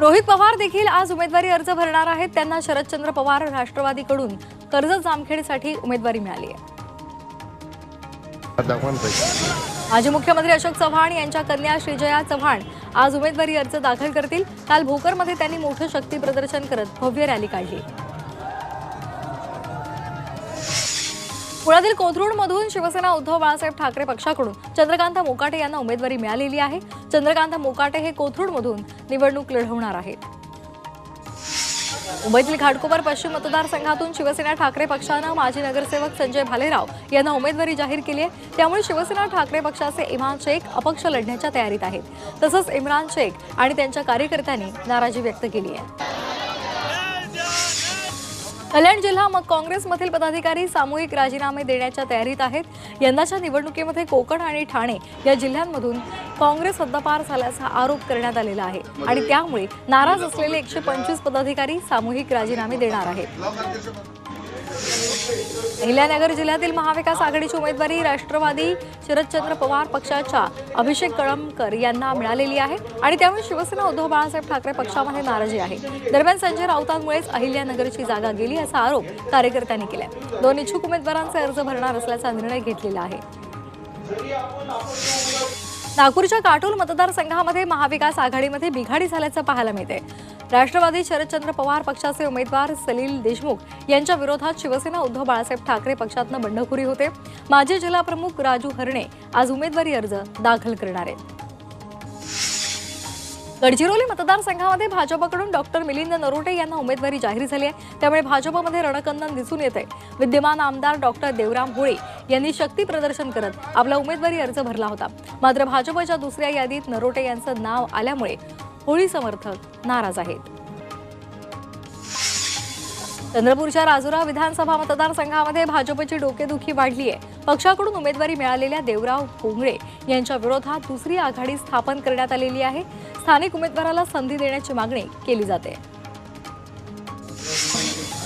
रोहित पवार देखील आज उमेदवारी अर्ज भरणार आहेत। त्यांना शरदचंद्र पवार राष्ट्रवादीकडून कर्जत जामखेडसाठी उमेदवारी मिळाली आहे। माजी मुख्यमंत्री अशोक चव्हाण यांच्या कन्या श्रीजया चव्हाण आज उमेदवारी अर्ज दाखल करतील। काल भोकरमध्ये त्यांनी मोठं शक्ती प्रदर्शन करत भव्य रॅली काढली। पुण्यातील कोथरूडमधून शिवसेना उद्धव बाळासाहेब ठाकरे पक्षाकडून चंद्रकांत मोकाटे यांना उमेदवारी मिळालेली आहे। चंद्रकांत मोकाटे हे कोथरूडमधून निवडणूक लढवणार आहेत। मुंबईतील घाटकोपर पश्चिम मतदारसंघातून शिवसेना ठाकरे पक्षानं माजी नगरसेवक संजय भालेराव यांना उमेदवारी जाहीर केली आहे। त्यामुळे शिवसेना ठाकरे पक्षाचे इम्रान शेख अपक्ष लढण्याच्या तयारीत आहेत। तसंच इम्रान शेख आणि त्यांच्या कार्यकर्त्यांनी नाराजी व्यक्त केली आहे। कल्याण जिल्हा मग काँग्रेसमधील पदाधिकारी सामूहिक राजीनामे देण्याच्या तयारीत आहेत। यंदाच्या निवडणुकीमध्ये कोकण आणि ठाणे या जिल्ह्यांमधून काँग्रेस हद्दपार झाल्याचा आरोप करण्यात आलेला आहे आणि त्यामुळे नाराज असलेले 125 पदाधिकारी सामूहिक राजीनामे देणार आहेत। अहिल्यानगर जिल्ह्यातील महाविकास आघाडीची उमेदवारी राष्ट्रवादी शरदचंद्र पवार पक्षाच्या अभिषेक कळमकर यांना मिळालेली आहे आणि त्यामुळे शिवसेना उद्धव बाळासाहेब ठाकरे पक्षामध्ये नाराजी आहे। दरम्यान संजय राऊतांमुळेच अहिल्यानगरची जागा गेली असा आरोप कार्यकर्त्यांनी केलाय। दोन इच्छुक उमेदवारांचे अर्ज भरणार असल्याचा निर्णय घेतलेला आहे। नागपूरच्या काटोल मतदारसंघामध्ये महाविकास आघाडीमध्ये बिघाडी झाल्याचं पाहायला मिळते। राष्ट्रवादी शरदचंद्र पवार पक्षाचे उमेदवार सलील देशमुख यांच्या विरोधात शिवसेना उद्धव बाळासाहेब ठाकरे पक्षातनं बंडखोरी होते। माजी जिल्हाप्रमुख राजू हरणे आज उमेदवारी अर्ज दाखल करणार आहेत। गडचिरोली मतदारसंघामध्ये भाजपकडून डॉक्टर मिलिंद नरोटे यांना उमेदवारी जाहीर झाली आहे। त्यामुळे भाजपमध्ये रणकंदन दिसून येत आहे। विद्यमान आमदार डॉक्टर देवराम होळे यांनी शक्ती प्रदर्शन करत आपला उमेदवारी अर्ज भरला होता। मात्र भाजपच्या दुसऱ्या यादीत नरोटे यांचं नाव आल्यामुळे होळी समर्थक नाराज आहेत। चंद्रपूरच्या राजुरा विधानसभा मतदारसंघामध्ये भाजपची डोकेदुखी वाढली आहे। पक्षाकडून उमेदवारी मिळालेल्या देवराव कोंगळे यांच्या विरोधात दुसरी आघाडी स्थापन करण्यात आलेली आहे। स्थानिक उमेदवाराला संधी देण्याची मागणी केली जाते।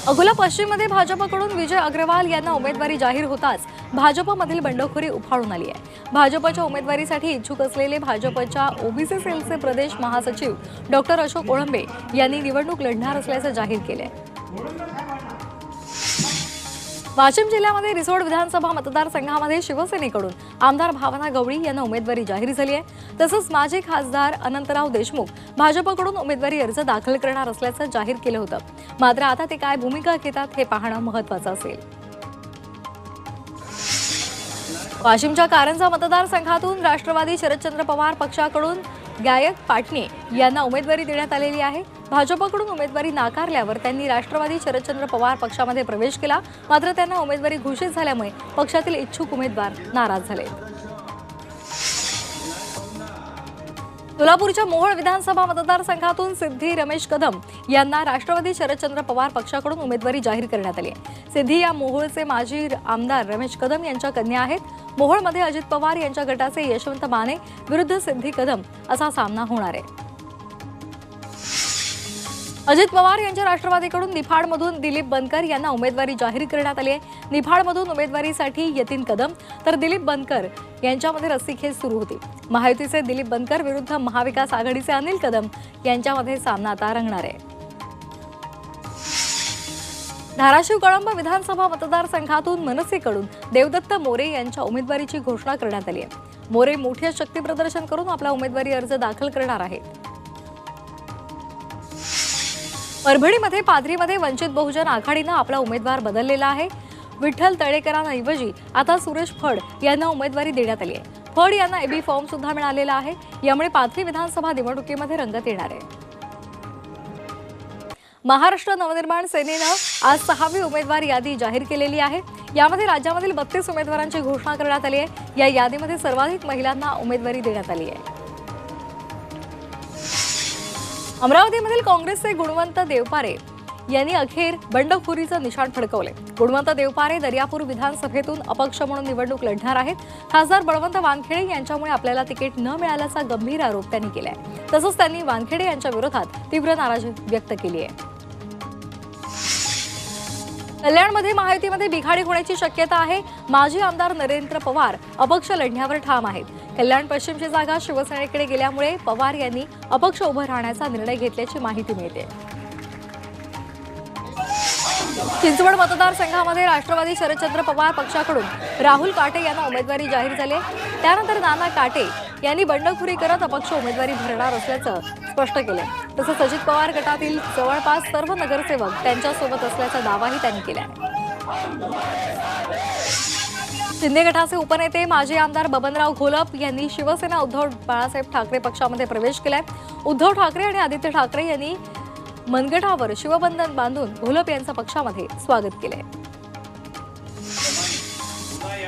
अकोला पश्चिममध्ये भाजपकडून विजय अग्रवाल यांना उमेदवारी जाहीर होताच भाजपमधील बंडखोरी उफाळून आली आहे। भाजपच्या उमेदवारीसाठी इच्छुक असलेले भाजपच्या ओबीसी सेलचे प्रदेश महासचिव डॉक्टर अशोक ओळंबे यांनी निवडणूक लढणार असल्याचं जाहीर केलंय। वाशिम जिल्ह्यामध्ये रिसोड विधानसभा मतदारसंघामध्ये शिवसेनेकडून आमदार भावना गवळी यांना उमेदवारी जाहीर झाली आहे। तसंच माजी खासदार अनंतराव देशमुख भाजपकडून उमेदवारी अर्ज दाखल करणार असल्याचं जाहीर केलं होतं। मात्र आता ते काय भूमिका घेतात हे पाहणं महत्त्वाचं असेल। वाशिमच्या कारंजा मतदारसंघातून राष्ट्रवादी शरदचंद्र पवार पक्षाकडून गायक पाटणे यांना उमेदवारी देण्यात आलेली आहे। भाजपकडून उमेदवारी नाकारल्यावर त्यांनी राष्ट्रवादी शरदचंद्र पवार पक्षामध्ये प्रवेश केला। मात्र त्यांना उमेदवारी घोषित झाल्यामुळे पक्षातील इच्छुक उमेदवार नाराज झाले। सोलापूरच्या मोहोळ विधानसभा मतदारसंघातून सिद्धी रमेश कदम यांना राष्ट्रवादी शरदचंद्र पवार पक्षाकडून उमेदवारी जाहीर करण्यात आली आहे। सिद्धी या मोहोळचे माजी आमदार रमेश कदम यांच्या कन्या आहेत। मोहोळमध्ये अजित पवार यांच्या गटाचे यशवंत माने विरुद्ध सिद्धी कदम असा सामना होणार आहे। अजित पवार यांच्या राष्ट्रवादीकडून निफाडमधून दिलीप बनकर यांना उमेदवारी जाहीर करण्यात आली आहे। निफाडमधून उमेदवारीसाठी यतीन कदम तर दिलीप बनकर यांच्यामध्ये रस्सीखेच सुरू होती। महायुतीचे दिलीप बनकर विरुद्ध महाविकास आघाडीचे अनिल कदम यांच्यामध्ये सामना आता रंगणार आहे। धाराशिव कळंब विधानसभा मतदारसंघातून मनसेकडून देवदत्त मोरे यांच्या उमेदवारीची घोषणा करण्यात आली आहे। मोरे मोठे शक्ती प्रदर्शन करून आपला उमेदवारी अर्ज दाखल करणार आहेत। परभणीमध्ये पाथरीमध्ये वंचित बहुजन आघाडीनं आपला उमेदवार बदललेला आहे। विठ्ठल तळेकरांऐवजी आता सुरेश फड यांना उमेदवारी देण्यात आली आहे। फड यांना एबी फॉर्म सुद्धा मिळालेला आहे। यामुळे पाथरी विधानसभा निवडणुकीमध्ये रंगत येणार आहे। महाराष्ट्र नवनिर्माण सेनेनं आज 6वी उमेदवार यादी जाहीर केलेली आहे। यामध्ये राज्यामधील 32 उमेदवारांची घोषणा करण्यात आली आहे। या यादीमध्ये सर्वाधिक महिलांना उमेदवारी देण्यात आली आहे। अमरावतीमधील काँग्रेसचे गुणवंत देवपारे यांनी अखेर बंडखोरीचं निशाण फडकवले। गुणवंत देवपारे दर्यापूर विधानसभेतून अपक्ष म्हणून निवडणूक लढणार आहेत। खासदार बळवंत वानखेडे यांच्यामुळे आपल्याला तिकीट न मिळाल्याचा गंभीर आरोप त्यांनी केलाय। तसंच त्यांनी वानखेडे यांच्या विरोधात तीव्र नाराजी व्यक्त केली आहे। कल्याणमध्ये महायुतीमध्ये बिघाडी होण्याची शक्यता आहे। माजी आमदार नरेंद्र पवार अपक्ष लढण्यावर ठाम आहेत। कल्याण पश्चिमची जागा शिवसेनेकडे गेल्यामुळे पवार यांनी अपक्ष उभं राहण्याचा निर्णय घेतल्याची माहिती मिळते. चिंचवड मतदारसंघामध्ये राष्ट्रवादी शरदचंद्र पवार पक्षाकडून राहुल काटे यांना उमेदवारी जाहीर झाली. त्यानंतर नाना काटे यांनी बंडखोरी करत अपक्ष उमेदवारी भरणार असल्याचं स्पष्ट केलं. तसंच अजित पवार गटातील जवळपास सर्व नगरसेवक त्यांच्यासोबत असल्याचा दावाही त्यांनी केला आहे. शिंदे गटाचे उपनेते माजी आमदार बबनराव घोलप यांनी शिवसेना उद्धव बाळासाहेब ठाकरे पक्षामध्ये प्रवेश केलाय. उद्धव ठाकरे आणि आदित्य ठाकरे यांनी मनगटावर शिवबंधन बांधून घोलप यांचं पक्षामध्ये स्वागत केलंय.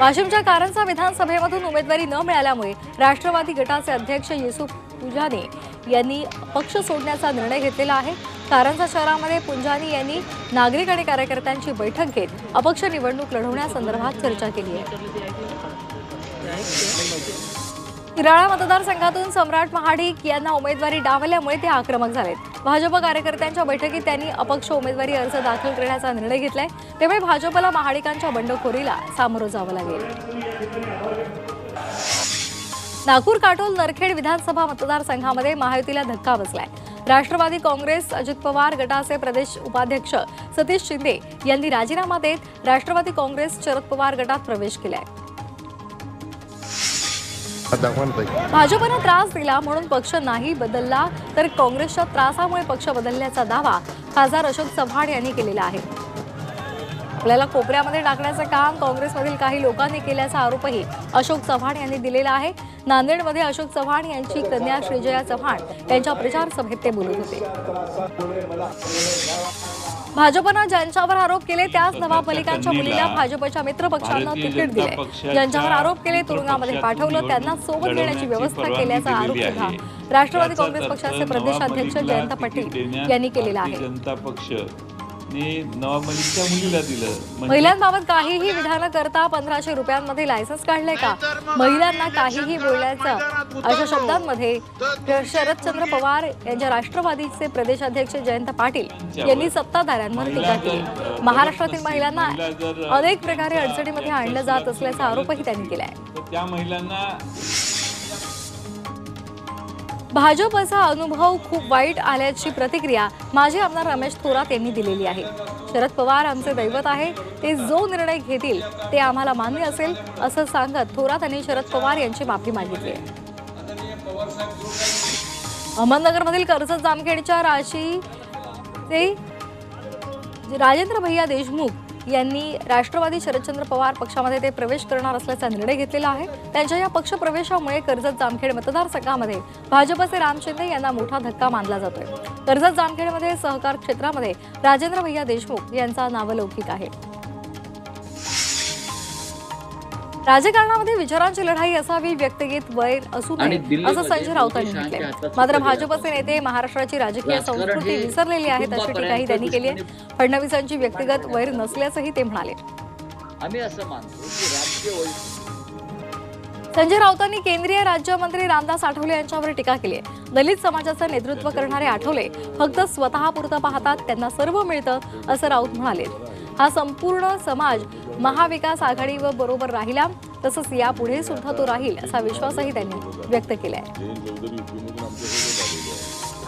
वाशिमच्या कारंजा विधानसभेमधून उमेदवारी न मिळाल्यामुळे राष्ट्रवादी गटाचे अध्यक्ष युसुफ पुंजानी यांनी पक्ष सोडण्याचा निर्णय घेतलेला आहे. कारंजा शहरामध्ये पुंजानी यांनी नागरिक आणि कार्यकर्त्यांची बैठक घेत अपक्ष निवडणूक लढवण्यासंदर्भात चर्चा केली आहे. किराळा मतदारसंघातून सम्राट महाडिक यांना उमेदवारी डावलल्यामुळे ते आक्रमक झालेत. भाजप कार्यकर्त्यांच्या बैठकीत त्यांनी अपक्ष उमेदवारी अर्ज दाखल करण्याचा निर्णय घेतलाय. त्यामुळे भाजपला महाडिकांच्या बंडखोरीला सामोरं जावं लागेल. नागपूर काटोल नरखेड विधानसभा मतदारसंघामध्ये महायुतीला धक्का बसलाय. राष्ट्रवादी काँग्रेस अजित पवार गटाचे प्रदेश उपाध्यक्ष सतीश शिंदे यांनी राजीनामा देत राष्ट्रवादी काँग्रेस शरद पवार गटात प्रवेश केलाय. भाजपनं त्रास दिला म्हणून पक्ष नाही बदलला तर काँग्रेसच्या त्रासामुळे पक्ष बदलल्याचा दावा खासदार अशोक चव्हाण यांनी केलेला आहे. आपल्याला कोपऱ्यामध्ये टाकण्याचं काम काँग्रेसमधील काही लोकांनी केल्याचा आरोपही अशोक चव्हाण यांनी दिलेला आहे. नांदेडमध्ये अशोक चव्हाण यांची कन्या श्रीजया चव्हाण यांच्या प्रचार सभेत ते बोलत होते. भाजपनं ज्यांच्यावर आरोप केले त्याच नवाब मलिकांच्या मुलीला भाजपच्या मित्र पक्षानं तिकीट दिले. ज्यांच्यावर आरोप केले तुरुंगामध्ये पाठवलं त्यांना सोबत घेण्याची व्यवस्था केल्याचा आरोप सुद्धा राष्ट्रवादी काँग्रेस पक्षाचे प्रदेशाध्यक्ष जयंत पाटील यांनी केलेला आहे. महिलांबाबत काहीही विधान करता 1500 रुपयांमध्ये लायसन्स काढले का? महिलांना काहीही बोलायचं अशा शब्दांमध्ये शरदचंद्र पवार यांच्या राष्ट्रवादीचे प्रदेशाध्यक्ष जयंत पाटील यांनी सत्ताधाऱ्यांवर टीका केली. महाराष्ट्रातील महिलांना अनेक प्रकारे अडचणीमध्ये आणलं जात असल्याचा आरोपही त्यांनी केला आहे. भाजपचा अनुभव खूप वाईट आल्याची प्रतिक्रिया माजी आमदार रमेश थोरात यांनी दिलेली आहे. शरद पवार आमचे दैवत आहे. ते जो निर्णय घेतील ते आम्हाला मान्य असेल असं सांगत थोरात यांनी शरद पवार यांची माफी मागितली आहे. अहमदनगरमधील कर्जत जामखेडच्या राजेंद्र भैया देशमुख यांनी राष्ट्रवादी शरदचंद्र पवार पक्षामध्ये ते प्रवेश करणार असल्याचा निर्णय घेतलेला आहे. त्यांच्या या पक्ष प्रवेशामुळे कर्जत जामखेड मतदारसंघामध्ये भाजपचे राम शिंदे यांना मोठा धक्का मानला जातोय. कर्जत जामखेडमध्ये सहकार क्षेत्रामध्ये राजेंद्र भैया देशमुख यांचा नावलौकिक आहे. राजकारणामध्ये विचारांची लढाई असावी, व्यक्तिगत वैर असू नये असं संजय राऊतांनी म्हटलंय. मात्र भाजपचे नेते महाराष्ट्राची राजकीय संस्कृती विसरलेली आहेत अशी टीकाही त्यांनी केली आहे. फडणवीसांची व्यक्तिगत वैर नसल्याचंही ते म्हणाले. संजय राऊतांनी केंद्रीय राज्यमंत्री रामदास आठवले यांच्यावर टीका केली आहे. दलित समाजाचं नेतृत्व करणारे आठवले फक्त स्वतःपुरतं पाहतात, त्यांना सर्व मिळतं असं राऊत म्हणाले. हा संपूर्ण समाज महाविकास आघाडीवर बरोबर राहिला तसंच यापुढे सुद्धा तो राहील असा विश्वासही त्यांनी व्यक्त केलाय.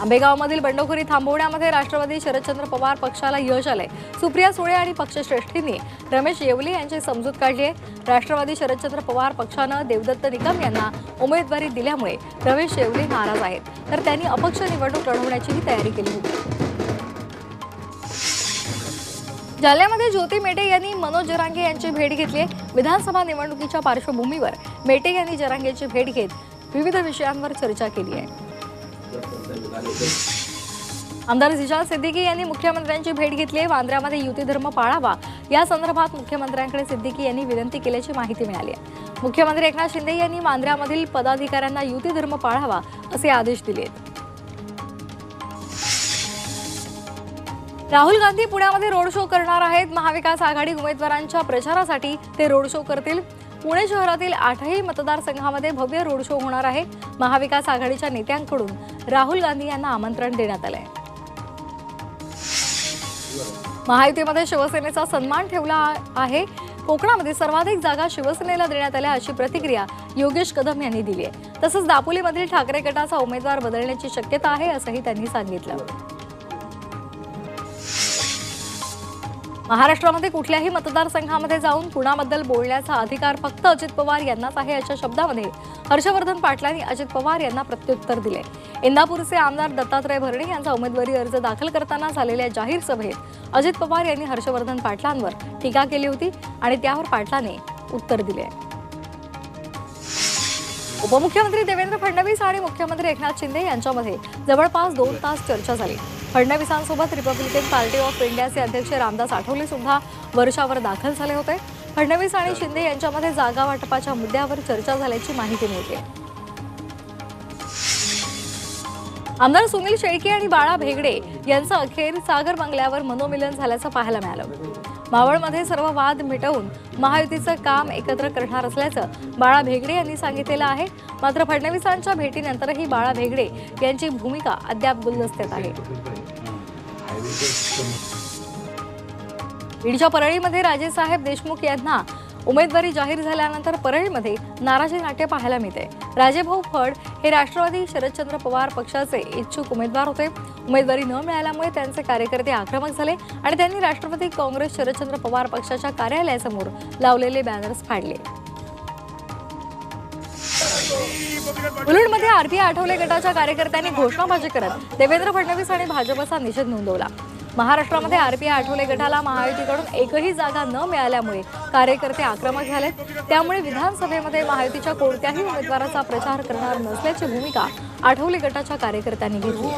आंबेगावमधील बंडखोरी थांबवण्यामध्ये राष्ट्रवादी शरदचंद्र पवार पक्षाला यश आलंय. सुप्रिया सुळे आणि पक्षश्रेष्ठींनी रमेश येवले यांची समजूत काढली आहे. राष्ट्रवादी शरदचंद्र पवार पक्षानं देवदत्त निकम यांना उमेदवारी दिल्यामुळे रमेश येवले नाराज आहेत, तर त्यांनी अपक्ष निवडणूक लढवण्याचीही तयारी केली होती. जालन्यामध्ये ज्योती मेटे यांनी मनोज जरांगे यांची भेट घेतली आहे. विधानसभा निवडणुकीच्या पार्श्वभूमीवर मेटे यांनी जरांगेची भेट घेत विविध विषयांवर चर्चा केली आहे. आमदार झिशान सिद्दीकी यांनी मुख्यमंत्र्यांची भेट घेतली आहे. वांद्र्यामध्ये युती धर्म पाळावा या संदर्भात मुख्यमंत्र्यांकडे सिद्दीकी यांनी विनंती केल्याची माहिती मिळाली आहे. मुख्यमंत्री एकनाथ शिंदे यांनी वांद्र्यामधील पदाधिकाऱ्यांना युती धर्म पाळावा असे आदेश दिले आहेत. राहुल गांधी पुण्यामध्ये रोड शो करणार आहेत. महाविकास आघाडी उमेदवारांच्या प्रचारासाठी ते रोड शो करतील. पुणे शहरातील 8ही मतदारसंघामध्ये भव्य रोड शो होणार आहे. महाविकास आघाडीच्या नेत्यांकडून राहुल गांधी यांना आमंत्रण देण्यात आलंय. महायुतीमध्ये शिवसेनेचा सन्मान ठेवला आहे. कोकणामध्ये सर्वाधिक जागा शिवसेनेला देण्यात आल्या अशी प्रतिक्रिया योगेश कदम यांनी दिली आहे. तसंच दापोलीमधील ठाकरे गटाचा उमेदवार बदलण्याची शक्यता आहे असंही त्यांनी सांगितलं. महाराष्ट्रामध्ये कुठल्याही मतदारसंघामध्ये जाऊन कुणाबद्दल बोलण्याचा अधिकार फक्त अजित पवार यांनाच आहे अशा शब्दामध्ये हर्षवर्धन पाटलांनी अजित पवार यांना प्रत्युत्तर दिले. इंदापूरचे आमदार दत्तात्रय भरणे यांचा उमेदवारी अर्ज दाखल करताना झालेल्या जाहीर सभेत अजित पवार यांनी हर्षवर्धन पाटलांवर टीका केली होती आणि त्यावर पाटलांनी उत्तर दिले. उपमुख्यमंत्री देवेंद्र फडणवीस आणि मुख्यमंत्री एकनाथ शिंदे यांच्यामध्ये जवळपास 2 तास चर्चा झाली. फडणवीसांसोबत रिपब्लिकन पार्टी ऑफ इंडियाचे अध्यक्ष रामदास आठवले सुद्धा वर्षावर दाखल झाले होते. फडणवीस आणि शिंदे यांच्यामध्ये जागा वाटपाच्या मुद्द्यावर चर्चा झाल्याची माहिती मिळते. आमदार सुनील शेळके आणि बाळा भेगडे यांचं अखेर सागर बंगल्यावर मनोमिलन झाल्याचं पाहायला मिळालं. मावळमध्ये सर्व वाद मिटवून महायुतीचं काम एकत्र करणार असल्याचं बाळा भेगडे यांनी सांगितलेलं आहे. मात्र फडणवीसांच्या भेटीनंतरही बाळा भेगडे यांची भूमिका अद्याप गुलदस्त्यात आहे. बीडच्या परळीमध्ये राजेसाहेब देशमुख यांना उमेदवारी जाहीर झाल्यानंतर परळीमध्ये नाराजी नाट्य पाहायला मिळते. राजेभाऊ फड हे राष्ट्रवादी शरदचंद्र पवार पक्षाचे इच्छुक उमेदवार होते. उमेदवारी न मिळाल्यामुळे त्यांचे कार्यकर्ते आक्रमक झाले आणि त्यांनी राष्ट्रवादी काँग्रेस शरदचंद्र पवार पक्षाच्या कार्यालयासमोर लावलेले बॅनर्स फाडले. मुलुंडमध्ये आरपीआय आठवले गटाच्या कार्यकर्त्यांनी घोषणाबाजी करत देवेंद्र फडणवीस आणि भाजपचा निषेध नोंदवला. महाराष्ट्रामध्ये आरपीआय आठवले गटाला महायुतीकडून एकही जागा न मिळाल्यामुळे कार्यकर्ते आक्रमक झालेत. त्यामुळे विधानसभेमध्ये महायुतीच्या कोणत्याही उमेदवाराचा प्रचार करणार नसल्याची भूमिका आठवले गटाच्या कार्यकर्त्यांनी घेतली.